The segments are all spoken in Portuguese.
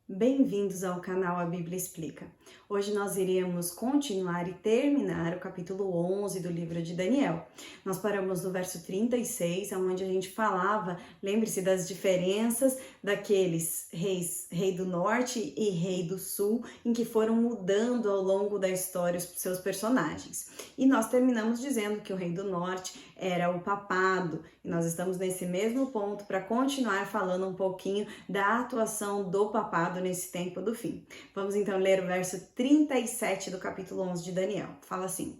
Bem-vindos ao canal A Bíblia Explica. Hoje nós iremos continuar e terminar o capítulo 11 do livro de Daniel. Nós paramos no verso 36, onde a gente falava, lembre-se das diferenças daqueles reis, rei do norte e rei do sul, em que foram mudando ao longo da história os seus personagens. E nós terminamos dizendo que o rei do norte era o papado, e nós estamos nesse mesmo ponto para continuar falando um pouquinho da atuação do papado nesse tempo do fim. Vamos então ler o verso 37 do capítulo 11 de Daniel. Fala assim: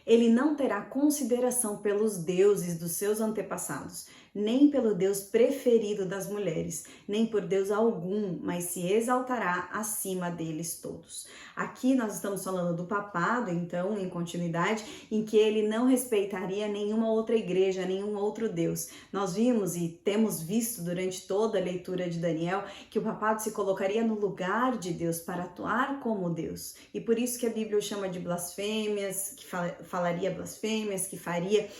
Ele não terá consideração pelos deuses dos seus antepassados, nem pelo Deus preferido das mulheres, nem por Deus algum, mas se exaltará acima deles todos. Aqui nós estamos falando do papado, então, em continuidade, em que ele não respeitaria nenhuma outra igreja, nenhum outro Deus. Nós vimos e temos visto durante toda a leitura de Daniel que o papado se colocaria no lugar de Deus para atuar como Deus. E por isso que a Bíblia o chama de blasfêmias, que falaria blasfêmias, que faria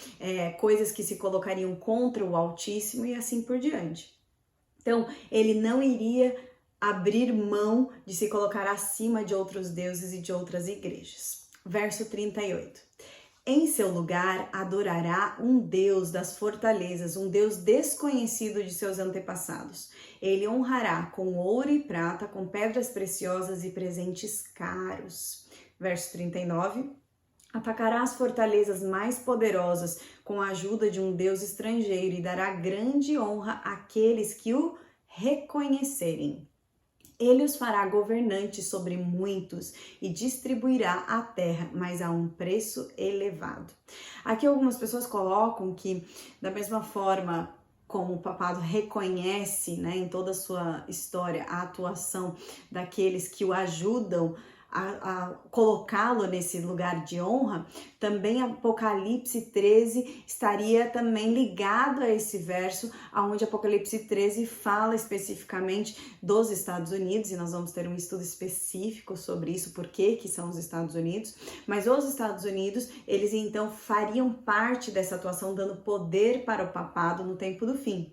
coisas que se colocariam contra o Altíssimo e assim por diante. Então, ele não iria abrir mão de se colocar acima de outros deuses e de outras igrejas. Verso 38. Em seu lugar adorará um Deus das fortalezas, um Deus desconhecido de seus antepassados. Ele honrará com ouro e prata, com pedras preciosas e presentes caros. Verso 39. Atacará as fortalezas mais poderosas com a ajuda de um Deus estrangeiro e dará grande honra àqueles que o reconhecerem. Ele os fará governantes sobre muitos e distribuirá a terra, mas a um preço elevado. Aqui algumas pessoas colocam que, da mesma forma como o papado reconhece, em toda a sua história, a atuação daqueles que o ajudam a colocá-lo nesse lugar de honra, também Apocalipse 13 estaria também ligado a esse verso, onde Apocalipse 13 fala especificamente dos Estados Unidos, e nós vamos ter um estudo específico sobre isso, por que são os Estados Unidos, mas os Estados Unidos, eles então fariam parte dessa atuação, dando poder para o papado no tempo do fim.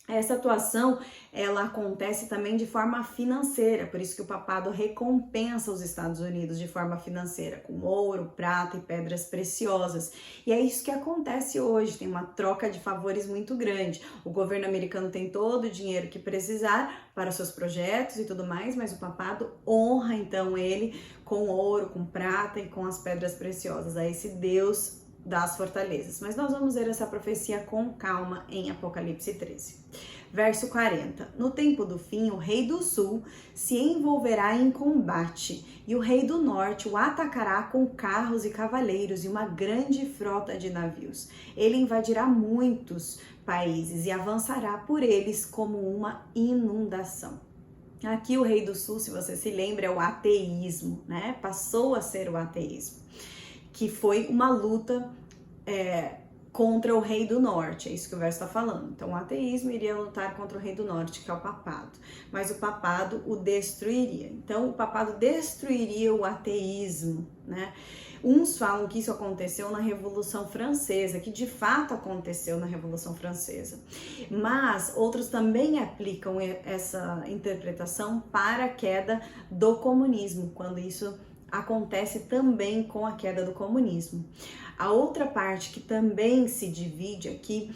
Essa atuação, ela acontece também de forma financeira, por isso que o papado recompensa os Estados Unidos de forma financeira, com ouro, prata e pedras preciosas. E é isso que acontece hoje, tem uma troca de favores muito grande. O governo americano tem todo o dinheiro que precisar para seus projetos e tudo mais, mas o papado honra então ele com ouro, com prata e com as pedras preciosas, a esse Deus das fortalezas. Mas nós vamos ver essa profecia com calma em Apocalipse 13. Verso 40. No tempo do fim, o rei do sul se envolverá em combate e o rei do norte o atacará com carros e cavaleiros e uma grande frota de navios. Ele invadirá muitos países e avançará por eles como uma inundação. Aqui o rei do sul, se você se lembra, é o ateísmo, Passou a ser o ateísmo, que foi uma luta contra o rei do norte, é isso que o verso está falando. Então o ateísmo iria lutar contra o rei do norte, que é o papado, mas o papado o destruiria. Então o papado destruiria o ateísmo, Uns falam que isso aconteceu na Revolução Francesa, que de fato aconteceu na Revolução Francesa, mas outros também aplicam essa interpretação para a queda do comunismo, quando isso acontece também com a queda do comunismo. A outra parte que também se divide aqui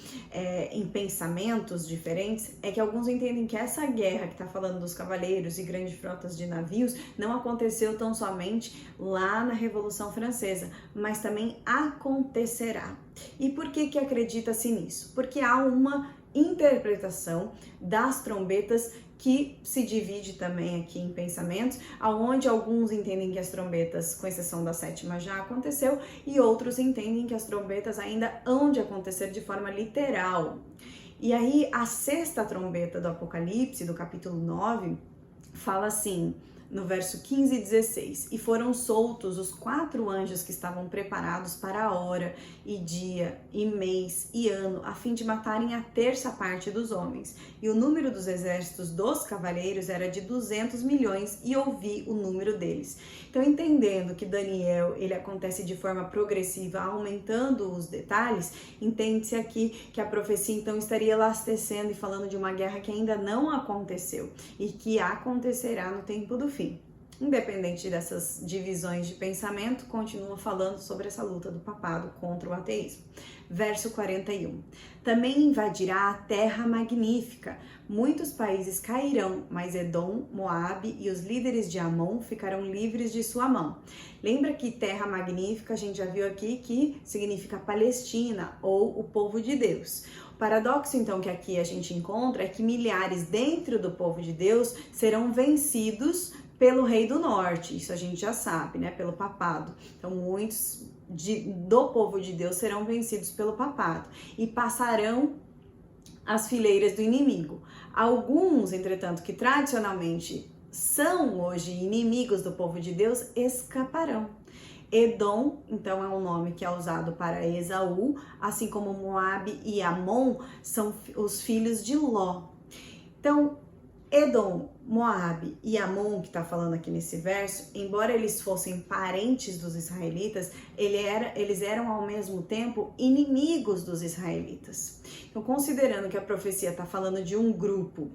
em pensamentos diferentes é que alguns entendem que essa guerra que está falando dos cavaleiros e grandes frotas de navios não aconteceu tão somente lá na Revolução Francesa, mas também acontecerá. E por que acredita-se nisso? Porque há uma interpretação das trombetas que se divide também aqui em pensamentos, aonde alguns entendem que as trombetas, com exceção da sétima, já aconteceu, e outros entendem que as trombetas ainda hão de acontecer de forma literal. E aí a sexta trombeta do Apocalipse, do capítulo 9, fala assim: no verso 15 e 16. E foram soltos os 4 anjos que estavam preparados para a hora, e dia, e mês, e ano, a fim de matarem a terça parte dos homens. E o número dos exércitos dos cavaleiros era de 200 milhões, e ouvi o número deles. Então, entendendo que Daniel, ele acontece de forma progressiva, aumentando os detalhes, entende-se aqui que a profecia, então, estaria elastecendo e falando de uma guerra que ainda não aconteceu, e que acontecerá no tempo do fim. Independente dessas divisões de pensamento, continua falando sobre essa luta do papado contra o ateísmo. Verso 41. Também invadirá a terra magnífica. Muitos países cairão, mas Edom, Moabe e os líderes de Amon ficarão livres de sua mão. Lembra que terra magnífica, a gente já viu aqui que significa Palestina ou o povo de Deus. O paradoxo, então, que aqui a gente encontra é que milhares dentro do povo de Deus serão vencidos pelo rei do norte, isso a gente já sabe, né? Pelo papado. Então, muitos do povo de Deus serão vencidos pelo papado e passarão as fileiras do inimigo. Alguns, entretanto, que tradicionalmente são hoje inimigos do povo de Deus, escaparão. Edom, então, é um nome que é usado para Esaú, assim como Moabe e Amon são os filhos de Ló. Então, Edom, Moabe e Amon, que está falando aqui nesse verso, embora eles fossem parentes dos israelitas, eles eram ao mesmo tempo inimigos dos israelitas. Então, considerando que a profecia está falando de um grupo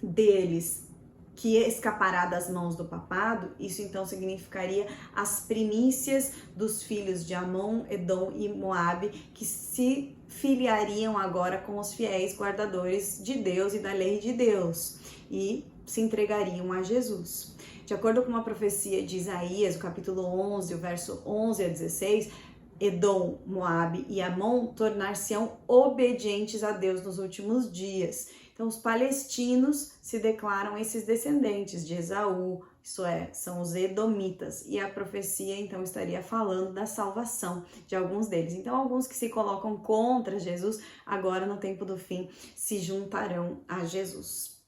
deles que escapará das mãos do papado, isso então significaria as primícias dos filhos de Amon, Edom e Moabe, que se filiariam agora com os fiéis guardadores de Deus e da lei de Deus e se entregariam a Jesus. De acordo com uma profecia de Isaías, o capítulo 11, o verso 11 a 16, Edom, Moabe e Amon tornar-se-ão obedientes a Deus nos últimos dias. Então, os palestinos se declaram esses descendentes de Esaú, isso é, são os edomitas, e a profecia então estaria falando da salvação de alguns deles. Então, alguns que se colocam contra Jesus, agora no tempo do fim, se juntarão a Jesus.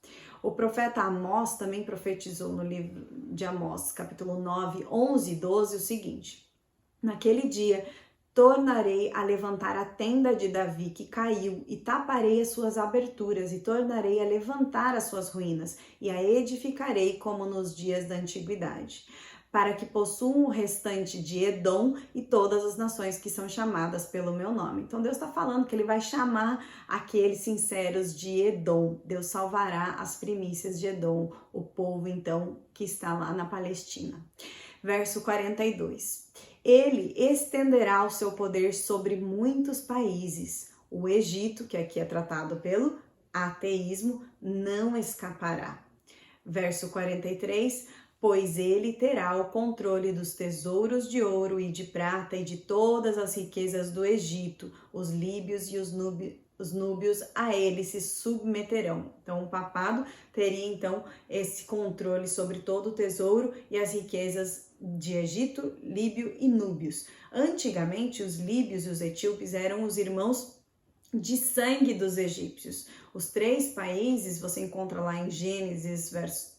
O profeta Amós também profetizou no livro de Amós, capítulo 9, 11 e 12, o seguinte: naquele dia tornarei a levantar a tenda de Davi que caiu, e taparei as suas aberturas, e tornarei a levantar as suas ruínas, e a edificarei como nos dias da antiguidade, para que possuam o restante de Edom e todas as nações que são chamadas pelo meu nome. Então Deus está falando que ele vai chamar aqueles sinceros de Edom. Deus salvará as primícias de Edom, o povo então que está lá na Palestina. Verso 42. Ele estenderá o seu poder sobre muitos países. O Egito, que aqui é tratado pelo ateísmo, não escapará. Verso 43. Pois ele terá o controle dos tesouros de ouro e de prata e de todas as riquezas do Egito. Os líbios e os núbios a ele se submeterão. Então, o papado teria, então, esse controle sobre todo o tesouro e as riquezas de Egito, Líbio e Núbios. Antigamente, os líbios e os etíopes eram os irmãos de sangue dos egípcios. Os 3 países, você encontra lá em Gênesis,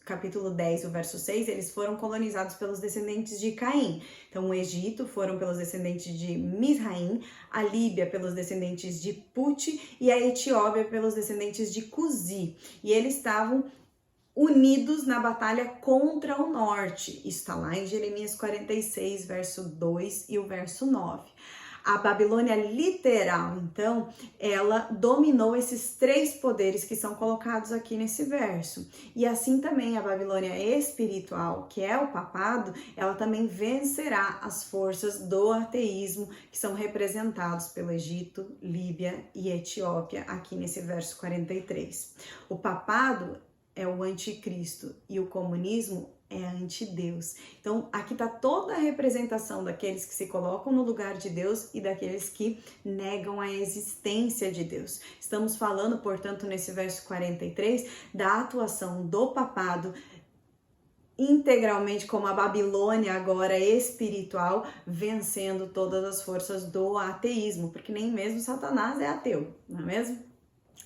capítulo 10, o verso 6, eles foram colonizados pelos descendentes de Caim. Então, o Egito foram pelos descendentes de Misraim, a Líbia pelos descendentes de Puti e a Etiópia pelos descendentes de Cusi. E eles estavam unidos na batalha contra o norte. Isso está lá em Jeremias 46, verso 2 e o verso 9. A Babilônia literal, então, ela dominou esses 3 poderes que são colocados aqui nesse verso. E assim também a Babilônia espiritual, que é o papado, ela também vencerá as forças do ateísmo, que são representados pelo Egito, Líbia e Etiópia, aqui nesse verso 43. O papado é o anticristo e o comunismo é anti-Deus. Então, aqui está toda a representação daqueles que se colocam no lugar de Deus e daqueles que negam a existência de Deus. Estamos falando, portanto, nesse verso 43, da atuação do papado integralmente como a Babilônia agora espiritual, vencendo todas as forças do ateísmo, porque nem mesmo Satanás é ateu, não é mesmo?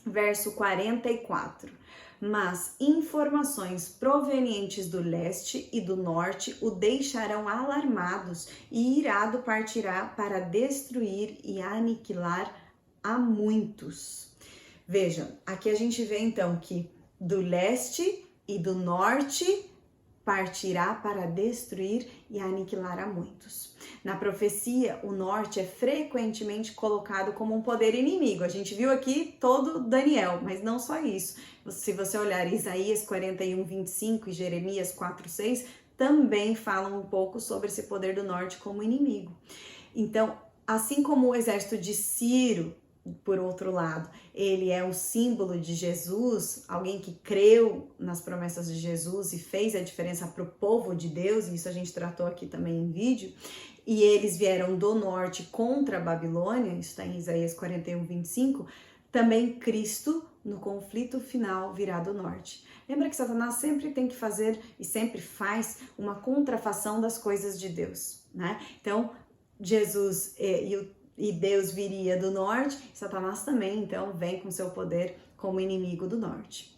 Verso 44. mas informações provenientes do leste e do norte o deixarão alarmados e irado partirá para destruir e aniquilar a muitos. Vejam, aqui a gente vê então que do leste e do norte partirá para destruir e aniquilar a muitos. Na profecia, o norte é frequentemente colocado como um poder inimigo. A gente viu aqui todo Daniel, mas não só isso. Se você olhar Isaías 41, 25 e Jeremias 4, 6, também falam um pouco sobre esse poder do norte como inimigo. Então, assim como o exército de Ciro, por outro lado, ele é um símbolo de Jesus, alguém que creu nas promessas de Jesus e fez a diferença para o povo de Deus, e isso a gente tratou aqui também em vídeo, e eles vieram do norte contra a Babilônia, isso está em Isaías 41, 25, também Cristo, no conflito final, virá do norte. Lembra que Satanás sempre tem que fazer e sempre faz uma contrafação das coisas de Deus, né? Então, Jesus e Deus viria do norte, Satanás também, então, vem com seu poder como inimigo do norte.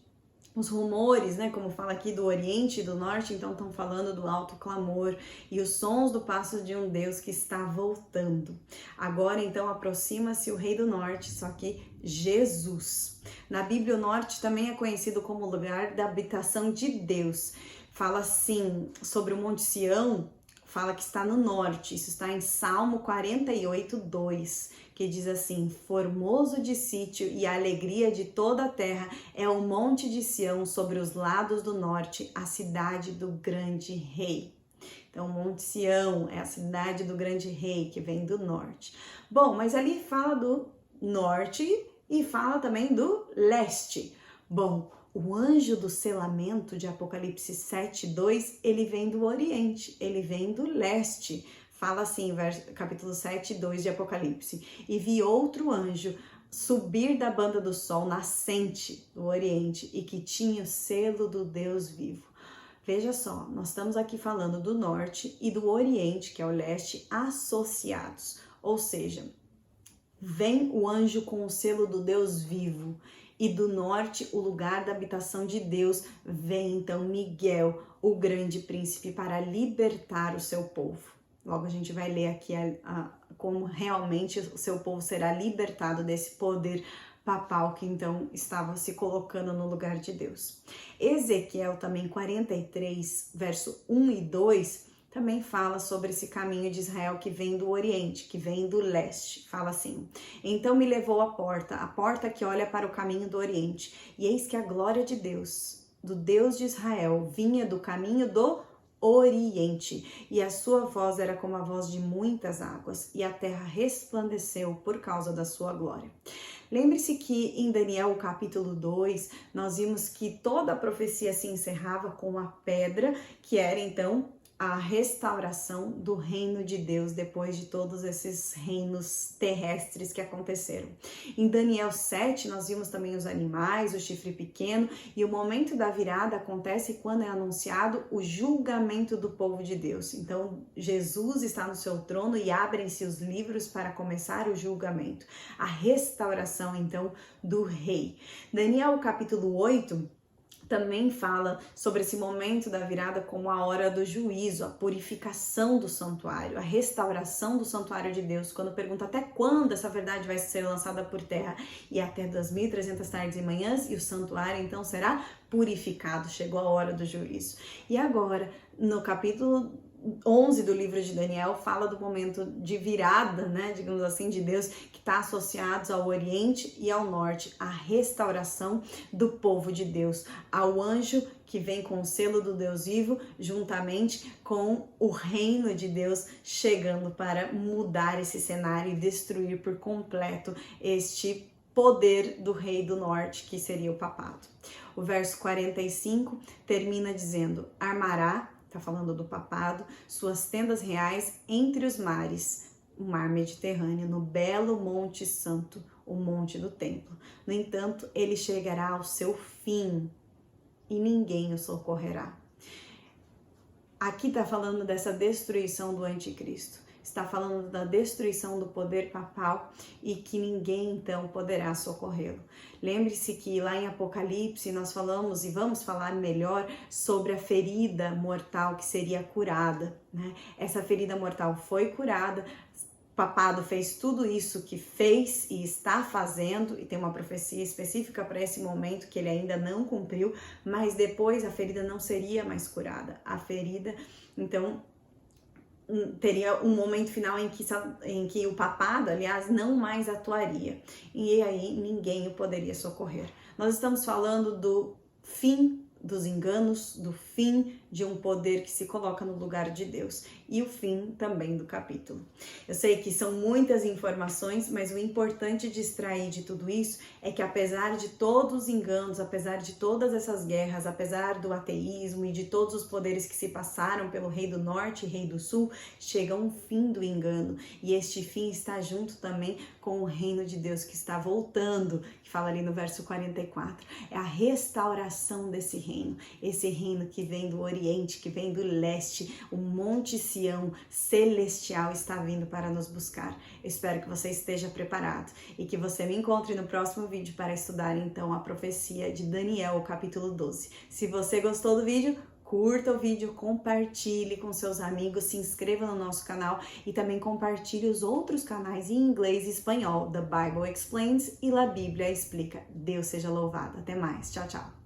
Os rumores, né, como fala aqui do Oriente e do Norte, então estão falando do alto clamor e os sons do passo de um Deus que está voltando. Agora, então, aproxima-se o Rei do Norte, só que Jesus. Na Bíblia, o Norte também é conhecido como lugar da habitação de Deus. Fala assim sobre o Monte Sião, fala que está no norte, isso está em Salmo 48, 2, que diz assim: formoso de sítio e a alegria de toda a terra é o monte de Sião sobre os lados do norte, a cidade do grande rei. Então, Monte Sião é a cidade do grande rei que vem do norte. Bom, mas ali fala do norte e fala também do leste. Bom, o anjo do selamento de Apocalipse 7, 2, ele vem do oriente, ele vem do leste. Fala assim, capítulo 7, 2 de Apocalipse. E vi outro anjo subir da banda do sol nascente do oriente e que tinha o selo do Deus vivo. Veja só, nós estamos aqui falando do norte e do oriente, que é o leste, associados. Ou seja, vem o anjo com o selo do Deus vivo. E do norte, o lugar da habitação de Deus, vem então Miguel, o grande príncipe, para libertar o seu povo. Logo a gente vai ler aqui como realmente o seu povo será libertado desse poder papal que então estava se colocando no lugar de Deus. Ezequiel também 43, verso 1 e 2, também fala sobre esse caminho de Israel que vem do Oriente, que vem do leste. Fala assim: então me levou à porta que olha para o caminho do Oriente, e eis que a glória de Deus, do Deus de Israel, vinha do caminho do Oriente, e a sua voz era como a voz de muitas águas, e a terra resplandeceu por causa da sua glória. Lembre-se que em Daniel, capítulo 2, nós vimos que toda a profecia se encerrava com a pedra, que era então a restauração do reino de Deus depois de todos esses reinos terrestres que aconteceram. Em Daniel 7, nós vimos também os animais, o chifre pequeno, e o momento da virada acontece quando é anunciado o julgamento do povo de Deus. Então, Jesus está no seu trono e abrem-se os livros para começar o julgamento. A restauração, então, do rei. Daniel, capítulo 8, também fala sobre esse momento da virada como a hora do juízo, a purificação do santuário, a restauração do santuário de Deus. Quando pergunta até quando essa verdade vai ser lançada por terra, e até 2.300 tardes e manhãs, e o santuário então será purificado. Chegou a hora do juízo. E agora, no capítulo 11 do livro de Daniel, fala do momento de virada, né, digamos assim, de Deus, que está associados ao Oriente e ao Norte, a restauração do povo de Deus, ao anjo que vem com o selo do Deus vivo, juntamente com o reino de Deus chegando para mudar esse cenário e destruir por completo este poder do rei do norte, que seria o papado. O verso 45 termina dizendo: armará, está falando do papado, suas tendas reais entre os mares, o mar Mediterrâneo, no belo Monte Santo, o monte do templo. No entanto, ele chegará ao seu fim e ninguém o socorrerá. Aqui está falando dessa destruição do anticristo. está falando da destruição do poder papal e que ninguém então poderá socorrê-lo. Lembre-se que lá em Apocalipse nós falamos e vamos falar melhor sobre a ferida mortal que seria curada, né? Essa ferida mortal foi curada. O papado fez tudo isso que fez e está fazendo, e tem uma profecia específica para esse momento que ele ainda não cumpriu, mas depois a ferida não seria mais curada. A ferida, então, teria um momento final em que o papado, aliás, não mais atuaria. E aí ninguém o poderia socorrer. Nós estamos falando do fim dos enganos, do fim de um poder que se coloca no lugar de Deus e o fim também do capítulo. Eu sei que são muitas informações, mas o importante de extrair de tudo isso é que apesar de todos os enganos, apesar de todas essas guerras, apesar do ateísmo e de todos os poderes que se passaram pelo Rei do Norte e Rei do Sul, chega um fim do engano e este fim está junto também com o reino de Deus que está voltando, que fala ali no verso 44. É a restauração desse reino, esse reino que vem do Oriente, que vem do Leste, o Monte Sião celestial está vindo para nos buscar. Eu espero que você esteja preparado e que você me encontre no próximo vídeo para estudar então a profecia de Daniel, o capítulo 12. Se você gostou do vídeo, curta o vídeo, compartilhe com seus amigos, se inscreva no nosso canal e também compartilhe os outros canais em inglês e espanhol, The Bible Explains e La Bíblia Explica. Deus seja louvado. Até mais. Tchau, tchau.